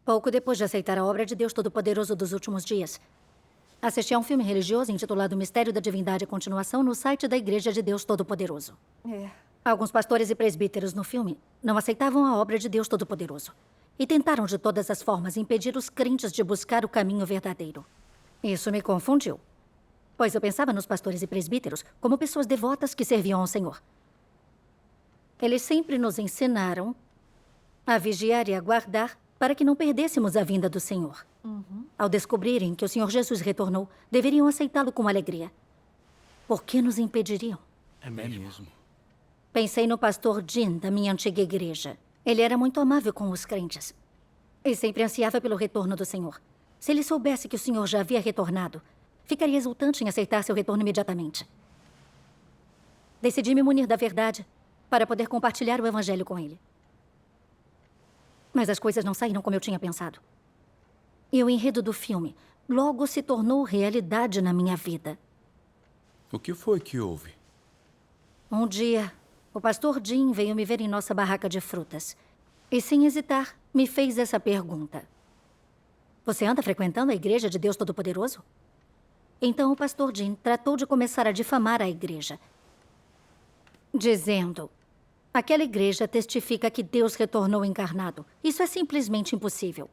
Pouco depois de aceitar a obra de Deus Todo-Poderoso dos últimos dias, assisti a um filme religioso intitulado Mistério da Divindade e Continuação no site da Igreja de Deus Todo-Poderoso. Alguns pastores e presbíteros no filme não aceitavam a obra de Deus Todo-Poderoso e tentaram de todas as formas impedir os crentes de buscar o caminho verdadeiro. Isso me confundiu, pois eu pensava nos pastores e presbíteros como pessoas devotas que serviam ao Senhor. Eles sempre nos ensinaram a vigiar e aguardar para que não perdêssemos a vinda do Senhor. Ao descobrirem que o Senhor Jesus retornou, deveriam aceitá-lo com alegria. Por que nos impediriam? É mesmo. Pensei no pastor Jim, da minha antiga igreja. Ele era muito amável com os crentes e sempre ansiava pelo retorno do Senhor. Se ele soubesse que o Senhor já havia retornado, ficaria exultante em aceitar seu retorno imediatamente. Decidi me munir da verdade para poder compartilhar o Evangelho com ele. Mas as coisas não saíram como eu tinha pensado. E o enredo do filme logo se tornou realidade na minha vida. O que foi que houve? Um dia, o pastor Jim veio me ver em nossa barraca de frutas. E, sem hesitar, me fez essa pergunta. Você anda frequentando a Igreja de Deus Todo-Poderoso? Então o pastor Jim tratou de começar a difamar a igreja, dizendo: aquela igreja testifica que Deus retornou encarnado. Isso é simplesmente impossível.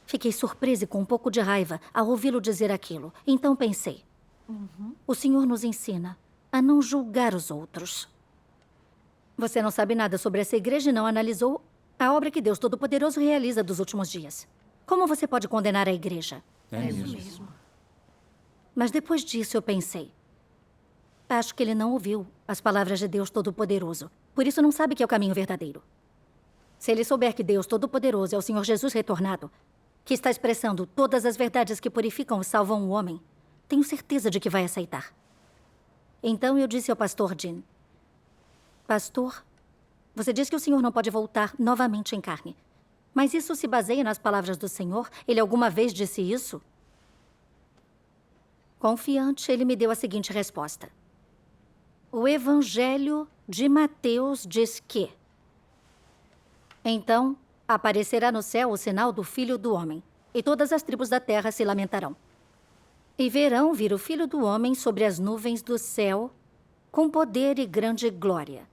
Fiquei surpresa e com um pouco de raiva ao ouvi-lo dizer aquilo. Então pensei, o Senhor nos ensina a não julgar os outros. Você não sabe nada sobre essa igreja e não analisou a obra que Deus Todo-Poderoso realiza dos últimos dias. Como você pode condenar a igreja? É mesmo. Mas depois disso eu pensei, acho que ele não ouviu as palavras de Deus Todo-Poderoso. Por isso não sabe que é o caminho verdadeiro. Se ele souber que Deus Todo-Poderoso é o Senhor Jesus retornado, que está expressando todas as verdades que purificam e salvam o homem, tenho certeza de que vai aceitar. Então eu disse ao pastor Jim: Pastor, você diz que o Senhor não pode voltar novamente em carne. Mas isso se baseia nas palavras do Senhor? Ele alguma vez disse isso? Confiante, ele me deu a seguinte resposta. O Evangelho de Mateus diz que... Então, aparecerá no céu o sinal do Filho do Homem, e todas as tribos da terra se lamentarão. E verão vir o Filho do Homem sobre as nuvens do céu, com poder e grande glória.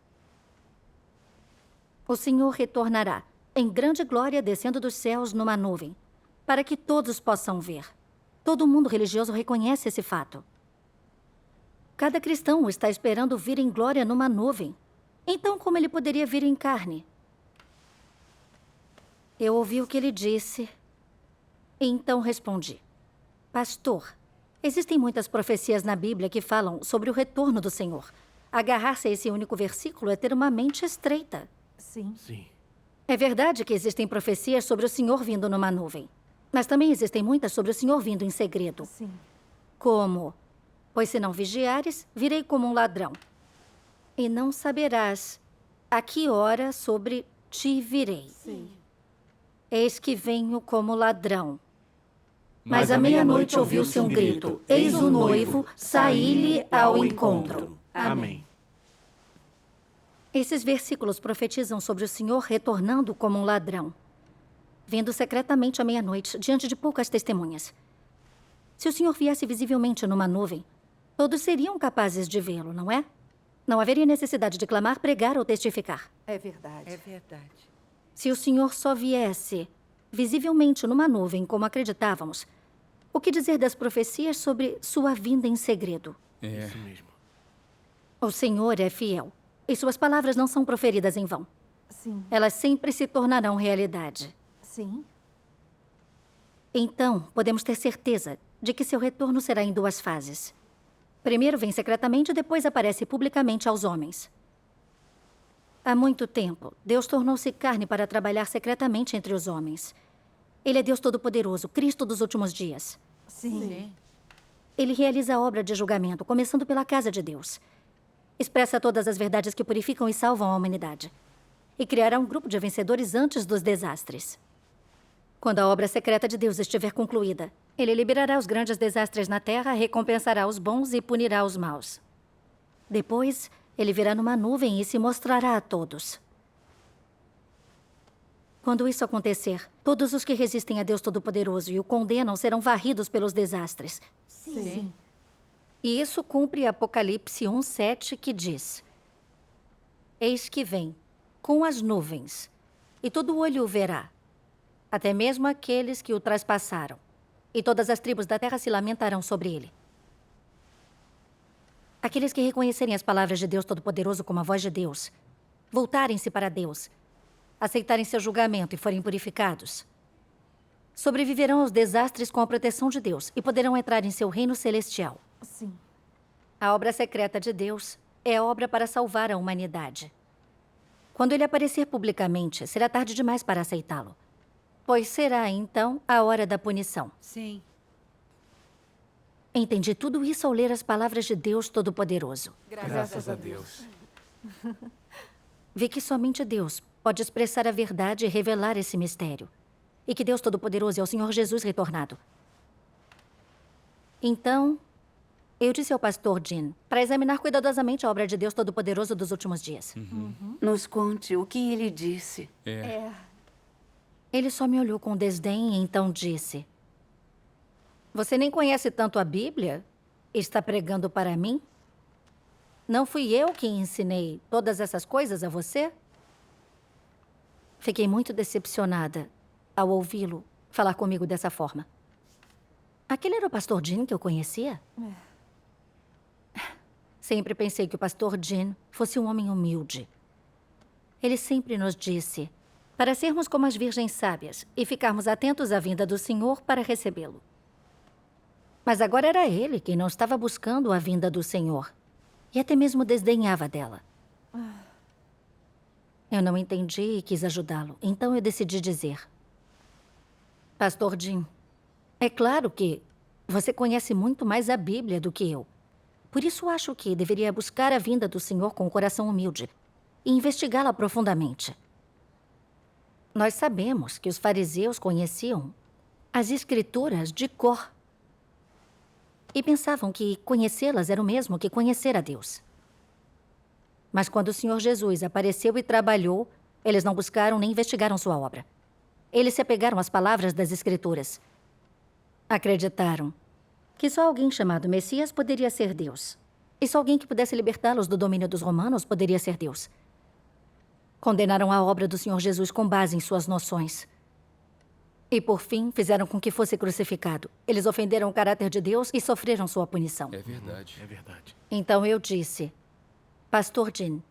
O Senhor retornará, em grande glória, descendo dos céus numa nuvem, para que todos possam ver. Todo mundo religioso reconhece esse fato. Cada cristão está esperando vir em glória numa nuvem. Então, como ele poderia vir em carne? Eu ouvi o que ele disse, e então respondi. Pastor, existem muitas profecias na Bíblia que falam sobre o retorno do Senhor. Agarrar-se a esse único versículo é ter uma mente estreita. Sim. É verdade que existem profecias sobre o Senhor vindo numa nuvem. Mas também existem muitas sobre o Senhor vindo em segredo. Sim. Como: pois se não vigiares, virei como um ladrão. E não saberás a que hora sobre ti virei. Sim. Eis que venho como ladrão. Mas à meia-noite ouviu-se um grito. Eis o noivo, saí-lhe ao encontro. Amém. Esses versículos profetizam sobre o Senhor retornando como um ladrão, vindo secretamente à meia-noite, diante de poucas testemunhas. Se o Senhor viesse visivelmente numa nuvem, todos seriam capazes de vê-lo, não é? Não haveria necessidade de clamar, pregar ou testificar. É verdade. É verdade. Se o Senhor só viesse visivelmente numa nuvem, como acreditávamos, o que dizer das profecias sobre sua vinda em segredo? Isso mesmo. O Senhor é fiel, e suas palavras não são proferidas em vão. Sim. Elas sempre se tornarão realidade. Sim. Então, podemos ter certeza de que seu retorno será em duas fases. Primeiro vem secretamente e depois aparece publicamente aos homens. Há muito tempo, Deus tornou-se carne para trabalhar secretamente entre os homens. Ele é Deus Todo-Poderoso, Cristo dos últimos dias. Sim. Ele realiza a obra de julgamento, começando pela casa de Deus. Expressa todas as verdades que purificam e salvam a humanidade. E criará um grupo de vencedores antes dos desastres. Quando a obra secreta de Deus estiver concluída, ele liberará os grandes desastres na terra, recompensará os bons e punirá os maus. Depois, ele virá numa nuvem e se mostrará a todos. Quando isso acontecer, Todos os que resistem a Deus Todo-Poderoso e o condenam serão varridos pelos desastres. Sim. E isso cumpre Apocalipse 1:7, que diz: Eis que vem com as nuvens, e todo olho o verá, até mesmo aqueles que o traspassaram, e todas as tribos da terra se lamentarão sobre ele. Aqueles que reconhecerem as palavras de Deus Todo-Poderoso como a voz de Deus, voltarem-se para Deus, aceitarem seu julgamento e forem purificados, sobreviverão aos desastres com a proteção de Deus e poderão entrar em seu reino celestial. Sim. A obra secreta de Deus é a obra para salvar a humanidade. Quando ele aparecer publicamente, será tarde demais para aceitá-lo, pois será, então, a hora da punição. Sim. Entendi tudo isso ao ler as palavras de Deus Todo-Poderoso. Graças a Deus. Vi que somente Deus pode expressar a verdade e revelar esse mistério. E que Deus Todo-Poderoso é o Senhor Jesus retornado. Então, eu disse ao pastor Jim para examinar cuidadosamente a obra de Deus Todo-Poderoso dos últimos dias. Nos conte o que ele disse. Ele só me olhou com desdém e então disse: Você nem conhece tanto a Bíblia? Está pregando para mim? Não fui eu que ensinei todas essas coisas a você? Fiquei muito decepcionada ao ouvi-lo falar comigo dessa forma. Aquele era o pastor Jim que eu conhecia? Sempre pensei que o pastor Jim fosse um homem humilde. Ele sempre nos disse para sermos como as virgens sábias e ficarmos atentos à vinda do Senhor para recebê-lo. Mas agora era ele quem não estava buscando a vinda do Senhor e até mesmo desdenhava dela. Eu não entendi e quis ajudá-lo, então eu decidi dizer: Pastor Jim, é claro que você conhece muito mais a Bíblia do que eu. Por isso acho que deveria buscar a vinda do Senhor com o coração humilde e investigá-la profundamente. Nós sabemos que os fariseus conheciam as Escrituras de cor e pensavam que conhecê-las era o mesmo que conhecer a Deus. Mas quando o Senhor Jesus apareceu e trabalhou, eles não buscaram nem investigaram sua obra. Eles se apegaram às palavras das Escrituras. Acreditaram que só alguém chamado Messias poderia ser Deus. E só alguém que pudesse libertá-los do domínio dos romanos poderia ser Deus. Condenaram a obra do Senhor Jesus com base em suas noções. E, por fim, fizeram com que fosse crucificado. Eles ofenderam o caráter de Deus e sofreram sua punição. É verdade. É verdade. Então eu disse: Pastor Jim,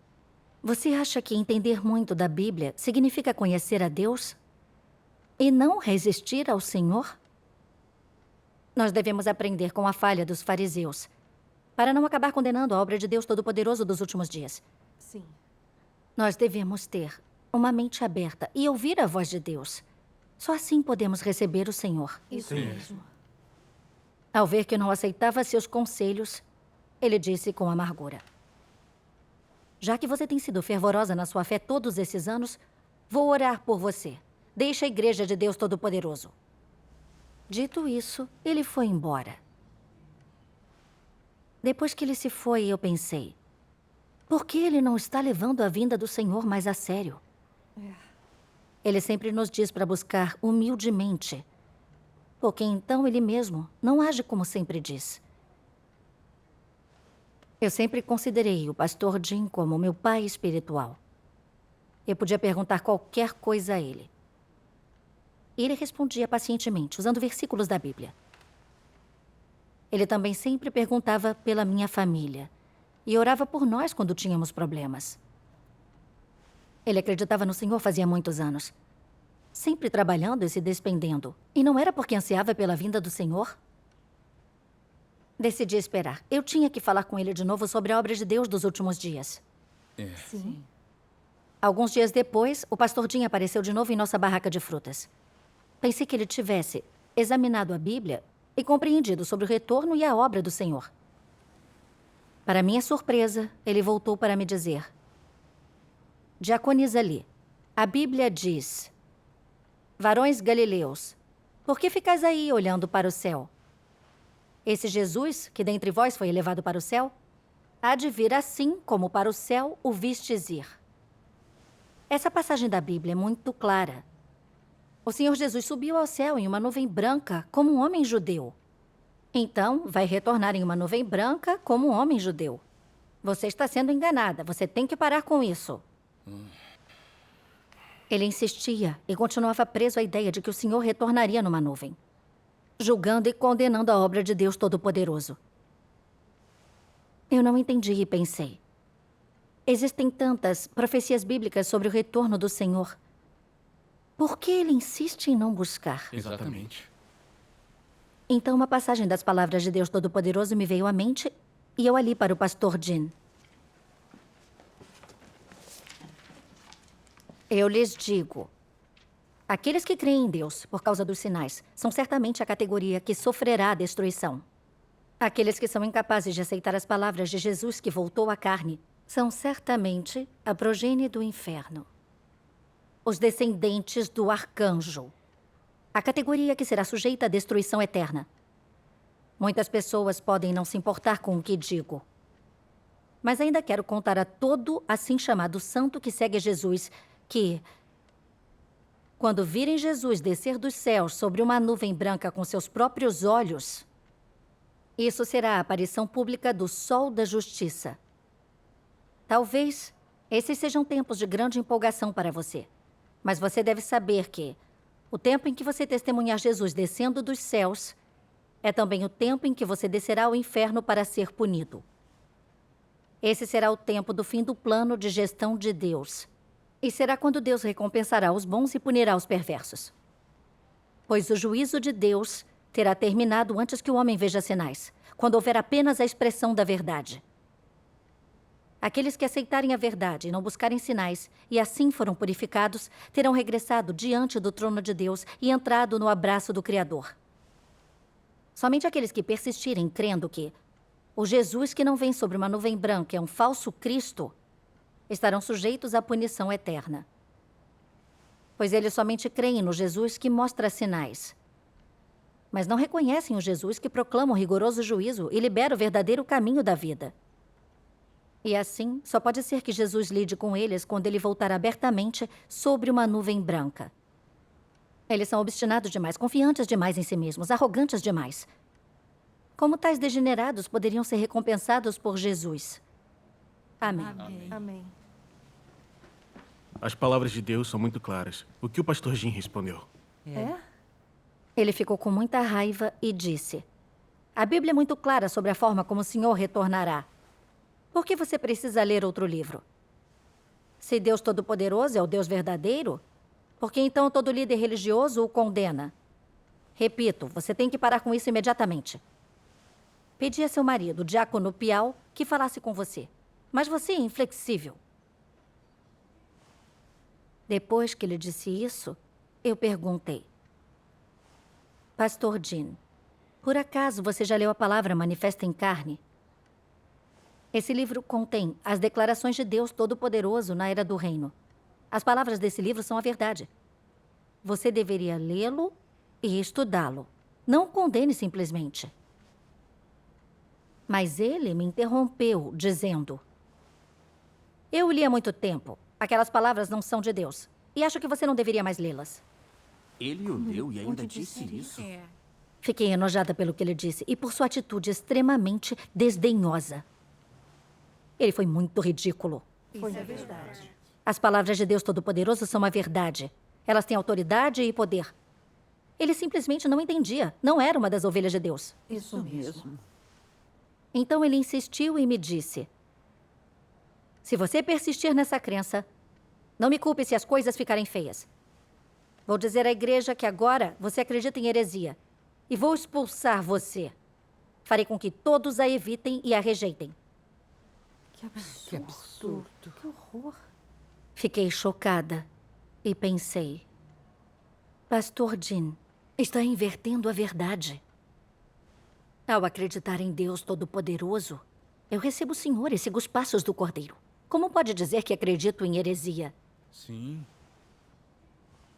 você acha que entender muito da Bíblia significa conhecer a Deus e não resistir ao Senhor? Nós devemos aprender com a falha dos fariseus para não acabar condenando a obra de Deus Todo-Poderoso dos últimos dias. Sim. Nós devemos ter uma mente aberta e ouvir a voz de Deus. Só assim podemos receber o Senhor. Isso Sim. mesmo. Ao ver que eu não aceitava seus conselhos, ele disse com amargura: Já que você tem sido fervorosa na sua fé todos esses anos, vou orar por você. Deixe a Igreja de Deus Todo-Poderoso. Dito isso, ele foi embora. Depois que ele se foi, eu pensei: por que ele não está levando a vinda do Senhor mais a sério? Ele sempre nos diz para buscar humildemente, porque então ele mesmo não age como sempre diz. Eu sempre considerei o pastor Jim como meu pai espiritual. Eu podia perguntar qualquer coisa a ele. E ele respondia pacientemente, usando versículos da Bíblia. Ele também sempre perguntava pela minha família e orava por nós quando tínhamos problemas. Ele acreditava no Senhor fazia muitos anos, sempre trabalhando e se despendendo. E não era porque ansiava pela vinda do Senhor? Decidi esperar. Eu tinha que falar com ele de novo sobre a obra de Deus dos últimos dias. Sim. Alguns dias depois, o pastor Jim apareceu de novo em nossa barraca de frutas. Pensei que ele tivesse examinado a Bíblia e compreendido sobre o retorno e a obra do Senhor. Para minha surpresa, ele voltou para me dizer: Diaconisa Lee, a Bíblia diz: Varões galileus, por que ficais aí olhando para o céu? Esse Jesus, que dentre vós foi elevado para o céu, há de vir assim como para o céu o vistes ir. Essa passagem da Bíblia é muito clara. O Senhor Jesus subiu ao céu em uma nuvem branca, como um homem judeu. Então, vai retornar em uma nuvem branca, como um homem judeu. Você está sendo enganada. Você tem que parar com isso. Ele insistia e continuava preso à ideia de que o Senhor retornaria numa nuvem, julgando e condenando a obra de Deus Todo-Poderoso. Eu não entendi e pensei: existem tantas profecias bíblicas sobre o retorno do Senhor. Por que ele insiste em não buscar? Exatamente. Então, uma passagem das palavras de Deus Todo-Poderoso me veio à mente e eu a li para o pastor Jin. Eu lhes digo: aqueles que creem em Deus por causa dos sinais são certamente a categoria que sofrerá a destruição. Aqueles que são incapazes de aceitar as palavras de Jesus que voltou à carne são certamente a progênie do inferno. Os descendentes do arcanjo. A categoria que será sujeita à destruição eterna. Muitas pessoas podem não se importar com o que digo, mas ainda quero contar a todo assim chamado santo que segue Jesus que, quando virem Jesus descer dos céus sobre uma nuvem branca com seus próprios olhos, isso será a aparição pública do Sol da Justiça. Talvez esses sejam tempos de grande empolgação para você, mas você deve saber que o tempo em que você testemunhar Jesus descendo dos céus é também o tempo em que você descerá ao inferno para ser punido. Esse será o tempo do fim do plano de gestão de Deus. E será quando Deus recompensará os bons e punirá os perversos. Pois o juízo de Deus terá terminado antes que o homem veja sinais, quando houver apenas a expressão da verdade. Aqueles que aceitarem a verdade e não buscarem sinais, e assim foram purificados, terão regressado diante do trono de Deus e entrado no abraço do Criador. Somente aqueles que persistirem crendo que o Jesus que não vem sobre uma nuvem branca é um falso Cristo estarão sujeitos à punição eterna. Pois eles somente creem no Jesus que mostra sinais, mas não reconhecem o Jesus que proclama o rigoroso juízo e libera o verdadeiro caminho da vida. E assim, só pode ser que Jesus lide com eles quando ele voltar abertamente sobre uma nuvem branca. Eles são obstinados demais, confiantes demais em si mesmos, arrogantes demais. Como tais degenerados poderiam ser recompensados por Jesus? Amém. Amém. As palavras de Deus são muito claras. O que o pastor Jim respondeu? Ele ficou com muita raiva e disse: a Bíblia é muito clara sobre a forma como o Senhor retornará. Por que você precisa ler outro livro? Se Deus Todo-Poderoso é o Deus verdadeiro, por que então todo líder religioso o condena? Repito, você tem que parar com isso imediatamente. Pedi a seu marido, o diácono Pial, que falasse com você. Mas você é inflexível. Depois que ele disse isso, eu perguntei: Pastor Jin, por acaso você já leu a palavra Manifesta em Carne? Esse livro contém as declarações de Deus Todo-Poderoso na Era do Reino. As palavras desse livro são a verdade. Você deveria lê-lo e estudá-lo. Não o condene simplesmente. Mas ele me interrompeu, dizendo: eu li há muito tempo. Aquelas palavras não são de Deus. E acho que você não deveria mais lê-las. Ele o leu e ainda disse isso. Fiquei enojada pelo que ele disse e por sua atitude extremamente desdenhosa. Ele foi muito ridículo. Isso é verdade. As palavras de Deus Todo-Poderoso são a verdade. Elas têm autoridade e poder. Ele simplesmente não entendia. Não era uma das ovelhas de Deus. Isso mesmo. Então ele insistiu e me disse: se você persistir nessa crença, não me culpe se as coisas ficarem feias. Vou dizer à igreja que agora você acredita em heresia e vou expulsar você. Farei com que todos a evitem e a rejeitem. Que absurdo. Que horror. Fiquei chocada e pensei: Pastor Jin está invertendo a verdade. Ao acreditar em Deus Todo-Poderoso, eu recebo o Senhor e sigo os passos do Cordeiro. Como pode dizer que acredito em heresia? Sim.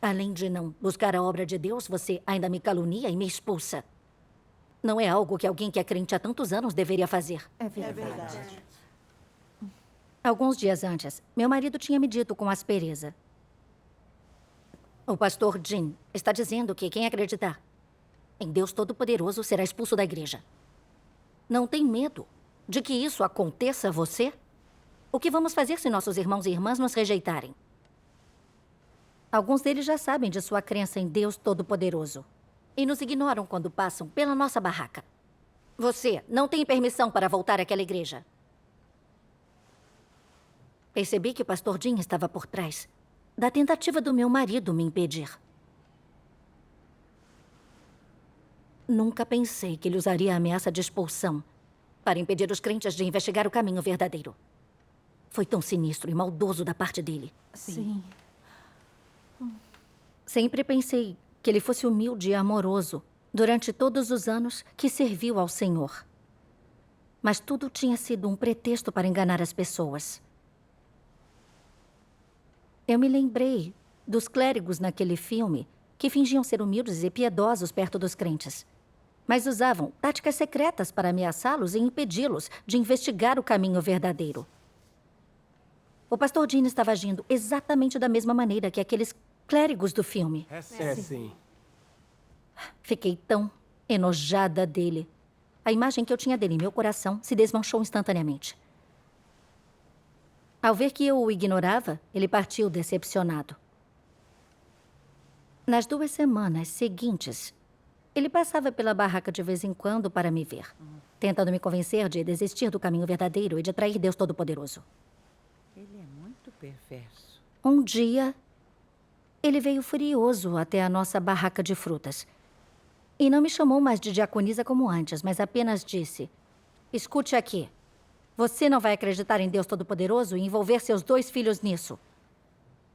Além de não buscar a obra de Deus, você ainda me calunia e me expulsa. Não é algo que alguém que é crente há tantos anos deveria fazer. É verdade. Alguns dias antes, meu marido tinha me dito com aspereza: O pastor Jim está dizendo que quem acreditar em Deus Todo-Poderoso será expulso da igreja. Não tem medo de que isso aconteça a você? O que vamos fazer se nossos irmãos e irmãs nos rejeitarem? Alguns deles já sabem de sua crença em Deus Todo-Poderoso e nos ignoram quando passam pela nossa barraca. Você não tem permissão para voltar àquela igreja. Percebi que o pastor Jim estava por trás da tentativa do meu marido me impedir. Nunca pensei que ele usaria a ameaça de expulsão para impedir os crentes de investigar o caminho verdadeiro. Foi tão sinistro e maldoso da parte dele. Sim. Sempre pensei que ele fosse humilde e amoroso durante todos os anos que serviu ao Senhor. Mas tudo tinha sido um pretexto para enganar as pessoas. Eu me lembrei dos clérigos naquele filme que fingiam ser humildes e piedosos perto dos crentes, mas usavam táticas secretas para ameaçá-los e impedi-los de investigar o caminho verdadeiro. O pastor Jim estava agindo exatamente da mesma maneira que aqueles clérigos do filme. É sim. Fiquei tão enojada dele. A imagem que eu tinha dele em meu coração se desmanchou instantaneamente. Ao ver que eu o ignorava, ele partiu decepcionado. Nas 2 semanas seguintes, ele passava pela barraca de vez em quando para me ver, tentando me convencer de desistir do caminho verdadeiro e de trair Deus Todo-Poderoso. Ele é muito perverso. Um dia, ele veio furioso até a nossa barraca de frutas. E não me chamou mais de diaconisa como antes, mas apenas disse: escute aqui. Você não vai acreditar em Deus Todo-Poderoso e envolver seus 2 filhos nisso.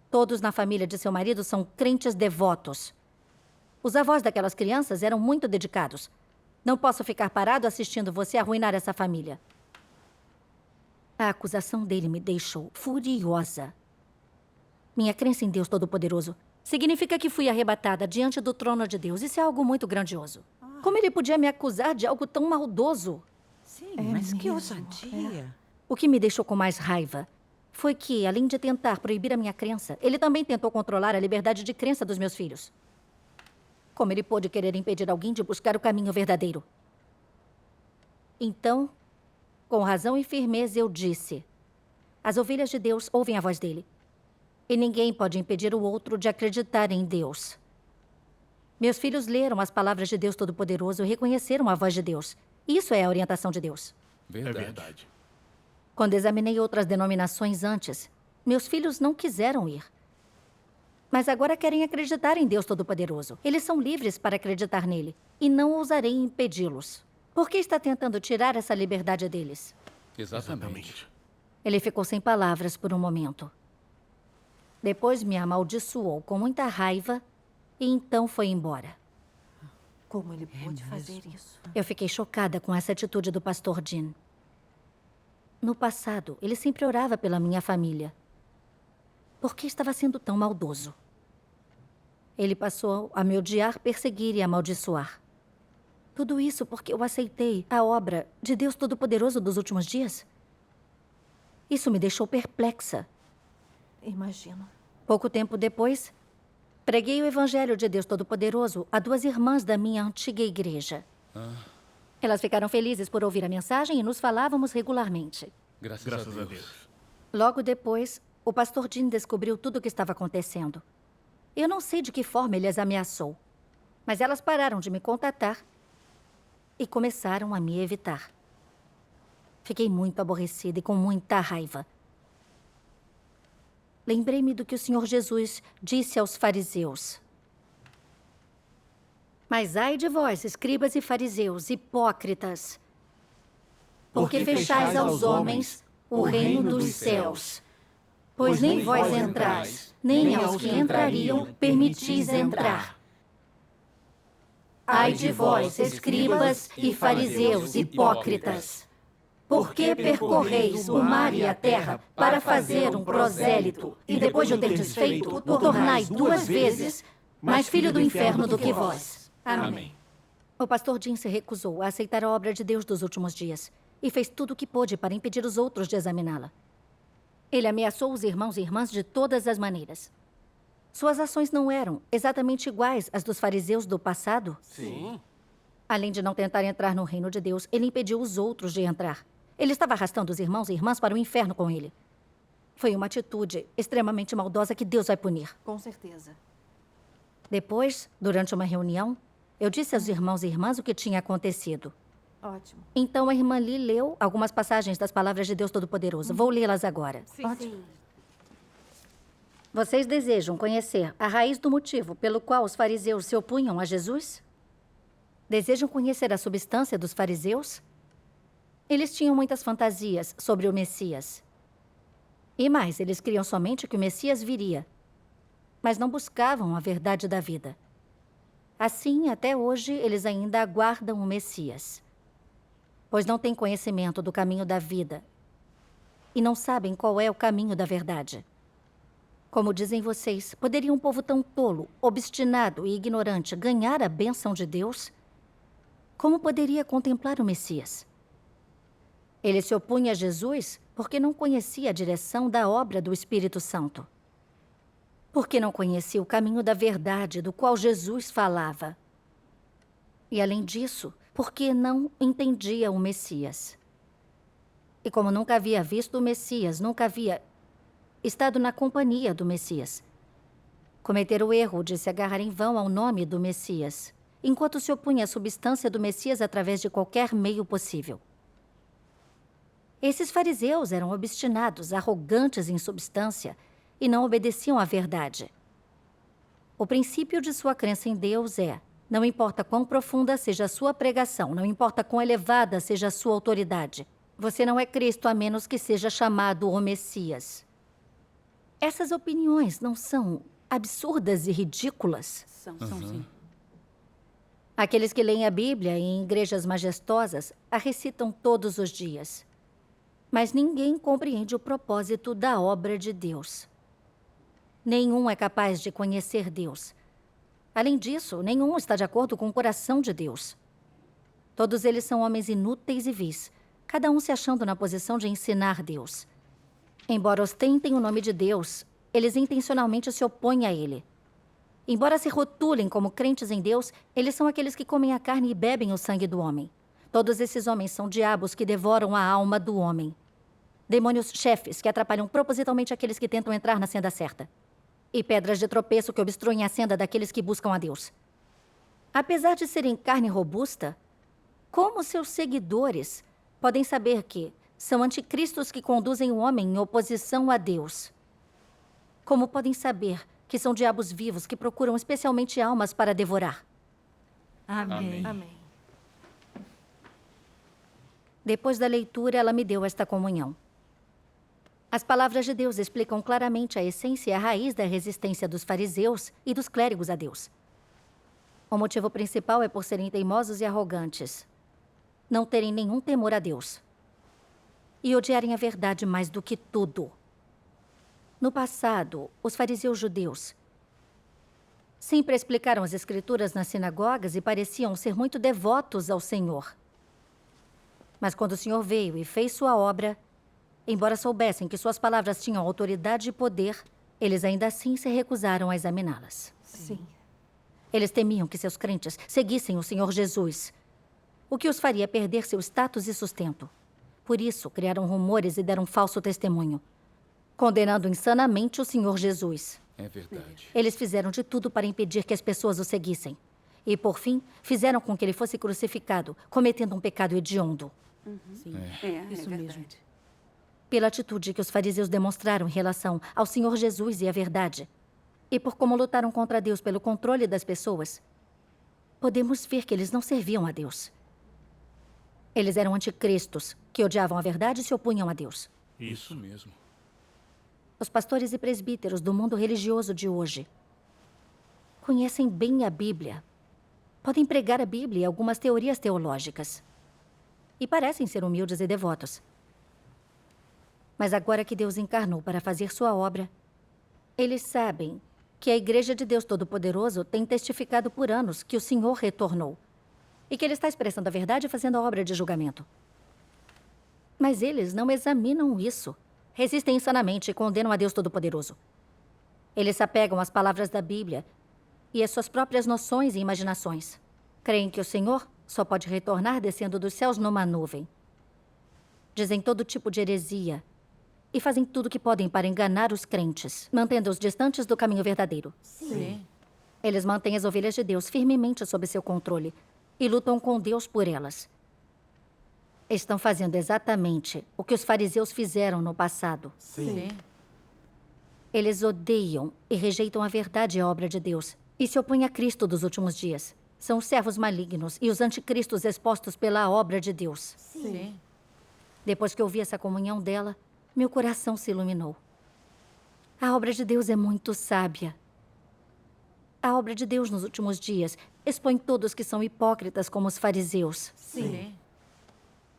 Todos na família de seu marido são crentes devotos. Os avós daquelas crianças eram muito dedicados. Não posso ficar parado assistindo você arruinar essa família. A acusação dele me deixou furiosa. Minha crença em Deus Todo-Poderoso significa que fui arrebatada diante do trono de Deus. Isso é algo muito grandioso. Como ele podia me acusar de algo tão maldoso? Sim, mas que ousadia. O que me deixou com mais raiva foi que, além de tentar proibir a minha crença, ele também tentou controlar a liberdade de crença dos meus filhos. Como ele pôde querer impedir alguém de buscar o caminho verdadeiro? Então, com razão e firmeza, eu disse: as ovelhas de Deus ouvem a voz dele. E ninguém pode impedir o outro de acreditar em Deus. Meus filhos leram as palavras de Deus Todo-Poderoso e reconheceram a voz de Deus. Isso é a orientação de Deus. É verdade. Quando examinei outras denominações antes, meus filhos não quiseram ir. Mas agora querem acreditar em Deus Todo-Poderoso. Eles são livres para acreditar nele. E não ousarei impedi-los. Por que está tentando tirar essa liberdade deles? Exatamente. Ele ficou sem palavras por um momento. Depois me amaldiçoou com muita raiva e então foi embora. Como ele pôde fazer isso? Eu fiquei chocada com essa atitude do pastor Jim. No passado, ele sempre orava pela minha família. Por que estava sendo tão maldoso? Ele passou a me odiar, perseguir e amaldiçoar. Tudo isso porque eu aceitei a obra de Deus Todo-Poderoso dos últimos dias? Isso me deixou perplexa. Imagino. Pouco tempo depois, preguei o Evangelho de Deus Todo-Poderoso a 2 irmãs da minha antiga igreja. Elas ficaram felizes por ouvir a mensagem e nos falávamos regularmente. Graças Graças a a Deus. Deus. Logo depois, o pastor Jim descobriu tudo o que estava acontecendo. Eu não sei de que forma ele as ameaçou, mas elas pararam de me contatar e começaram a me evitar. Fiquei muito aborrecida e com muita raiva. Lembrei-me do que o Senhor Jesus disse aos fariseus. Mas ai de vós, escribas e fariseus, hipócritas, porque fechais aos homens o reino dos céus. Pois nem vós entrais, nem aos que entrariam permitis entrar. Ai de vós, escribas e fariseus, hipócritas, porque percorreis o mar e a terra para fazer um prosélito, e depois de o terdes feito, o tornais 2 vezes mais filho do inferno do que vós. Amém. O pastor Jim se recusou a aceitar a obra de Deus dos últimos dias e fez tudo o que pôde para impedir os outros de examiná-la. Ele ameaçou os irmãos e irmãs de todas as maneiras. Suas ações não eram exatamente iguais às dos fariseus do passado? Sim. Além de não tentar entrar no reino de Deus, ele impediu os outros de entrar. Ele estava arrastando os irmãos e irmãs para o inferno com ele. Foi uma atitude extremamente maldosa que Deus vai punir. Com certeza. Depois, durante uma reunião, eu disse aos irmãos e irmãs o que tinha acontecido. Ótimo. Então a irmã Lee leu algumas passagens das palavras de Deus Todo-Poderoso. Vou lê-las agora. Ótimo. Vocês desejam conhecer a raiz do motivo pelo qual os fariseus se opunham a Jesus? Desejam conhecer a substância dos fariseus? Eles tinham muitas fantasias sobre o Messias. E mais, eles criam somente que o Messias viria, mas não buscavam a verdade da vida. Assim, até hoje, eles ainda aguardam o Messias, pois não têm conhecimento do caminho da vida e não sabem qual é o caminho da verdade. Como dizem vocês, poderia um povo tão tolo, obstinado e ignorante ganhar a bênção de Deus? Como poderia contemplar o Messias? Ele se opunha a Jesus porque não conhecia a direção da obra do Espírito Santo. Porque não conhecia o caminho da verdade do qual Jesus falava. E, além disso, porque não entendia o Messias. E como nunca havia visto o Messias, nunca havia estado na companhia do Messias, cometeram o erro de se agarrar em vão ao nome do Messias, enquanto se opunha à substância do Messias através de qualquer meio possível. Esses fariseus eram obstinados, arrogantes em substância e não obedeciam à verdade. O princípio de sua crença em Deus é: não importa quão profunda seja a sua pregação, não importa quão elevada seja a sua autoridade, você não é Cristo a menos que seja chamado o Messias. Essas opiniões não são absurdas e ridículas? São sim. Aqueles que leem a Bíblia em igrejas majestosas a recitam todos os dias. Mas ninguém compreende o propósito da obra de Deus. Nenhum é capaz de conhecer Deus. Além disso, nenhum está de acordo com o coração de Deus. Todos eles são homens inúteis e vis, cada um se achando na posição de ensinar Deus. Embora ostentem o nome de Deus, eles intencionalmente se opõem a ele. Embora se rotulem como crentes em Deus, eles são aqueles que comem a carne e bebem o sangue do homem. Todos esses homens são diabos que devoram a alma do homem. Demônios chefes que atrapalham propositalmente aqueles que tentam entrar na senda certa. E pedras de tropeço que obstruem a senda daqueles que buscam a Deus. Apesar de serem carne robusta, como seus seguidores podem saber que são anticristos que conduzem o homem em oposição a Deus? Como podem saber que são diabos vivos que procuram especialmente almas para devorar? Amém. Depois da leitura, ela me deu esta comunhão. As palavras de Deus explicam claramente a essência e a raiz da resistência dos fariseus e dos clérigos a Deus. O motivo principal é por serem teimosos e arrogantes, não terem nenhum temor a Deus e odiarem a verdade mais do que tudo. No passado, os fariseus judeus sempre explicaram as Escrituras nas sinagogas e pareciam ser muito devotos ao Senhor. Mas quando o Senhor veio e fez sua obra, embora soubessem que suas palavras tinham autoridade e poder, eles ainda assim se recusaram a examiná-las. Sim. Eles temiam que seus crentes seguissem o Senhor Jesus, o que os faria perder seu status e sustento. Por isso, criaram rumores e deram falso testemunho, condenando insanamente o Senhor Jesus. É verdade. Eles fizeram de tudo para impedir que as pessoas o seguissem. E, por fim, fizeram com que ele fosse crucificado, cometendo um pecado hediondo. Isso mesmo. Pela atitude que os fariseus demonstraram em relação ao Senhor Jesus e à verdade, e por como lutaram contra Deus pelo controle das pessoas, podemos ver que eles não serviam a Deus. Eles eram anticristos, que odiavam a verdade e se opunham a Deus. Isso mesmo. Os pastores e presbíteros do mundo religioso de hoje conhecem bem a Bíblia, podem pregar a Bíblia e algumas teorias teológicas, e parecem ser humildes e devotos. Mas agora que Deus encarnou para fazer sua obra, eles sabem que a Igreja de Deus Todo-Poderoso tem testificado por anos que o Senhor retornou e que Ele está expressando a verdade e fazendo a obra de julgamento. Mas eles não examinam isso. Resistem insanamente e condenam a Deus Todo-Poderoso. Eles se apegam às palavras da Bíblia e às suas próprias noções e imaginações. Creem que o Senhor só pode retornar descendo dos céus numa nuvem. Dizem todo tipo de heresia e fazem tudo o que podem para enganar os crentes, mantendo-os distantes do caminho verdadeiro. Sim. Eles mantêm as ovelhas de Deus firmemente sob seu controle e lutam com Deus por elas. Estão fazendo exatamente o que os fariseus fizeram no passado. Sim. Eles odeiam e rejeitam a verdade e a obra de Deus e se opõem a Cristo dos últimos dias. São os servos malignos e os anticristos expostos pela obra de Deus. Sim. Depois que ouvi essa comunhão dela, meu coração se iluminou. A obra de Deus é muito sábia. A obra de Deus nos últimos dias expõe todos que são hipócritas como os fariseus. Sim.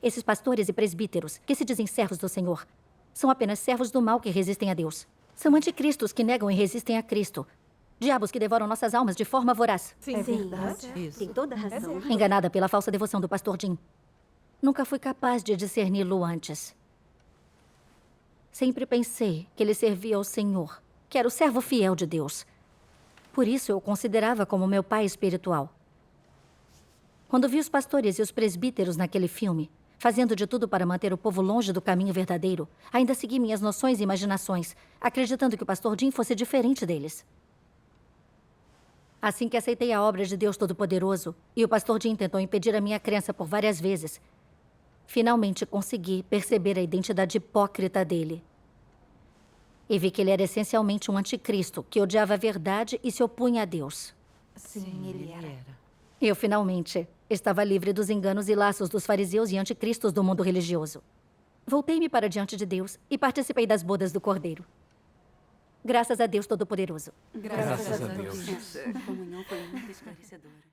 Esses pastores e presbíteros, que se dizem servos do Senhor, são apenas servos do mal que resistem a Deus. São anticristos que negam e resistem a Cristo. Diabos que devoram nossas almas de forma voraz. É verdade. Isso. Tem toda a razão. Enganada pela falsa devoção do pastor Jim. Nunca fui capaz de discerni-lo antes. Sempre pensei que ele servia ao Senhor, que era o servo fiel de Deus. Por isso eu o considerava como meu pai espiritual. Quando vi os pastores e os presbíteros naquele filme, fazendo de tudo para manter o povo longe do caminho verdadeiro, ainda segui minhas noções e imaginações, acreditando que o pastor Jim fosse diferente deles. Assim que aceitei a obra de Deus Todo-Poderoso, e o pastor Jim tentou impedir a minha crença por várias vezes, finalmente consegui perceber a identidade hipócrita dele. E vi que ele era essencialmente um anticristo, que odiava a verdade e se opunha a Deus. Sim, ele era. Eu, finalmente, estava livre dos enganos e laços dos fariseus e anticristos do mundo religioso. Voltei-me para diante de Deus e participei das bodas do Cordeiro. Graças a Deus Todo-Poderoso. Graças a Deus. Deus. Essa comunhão foi muito esclarecedora.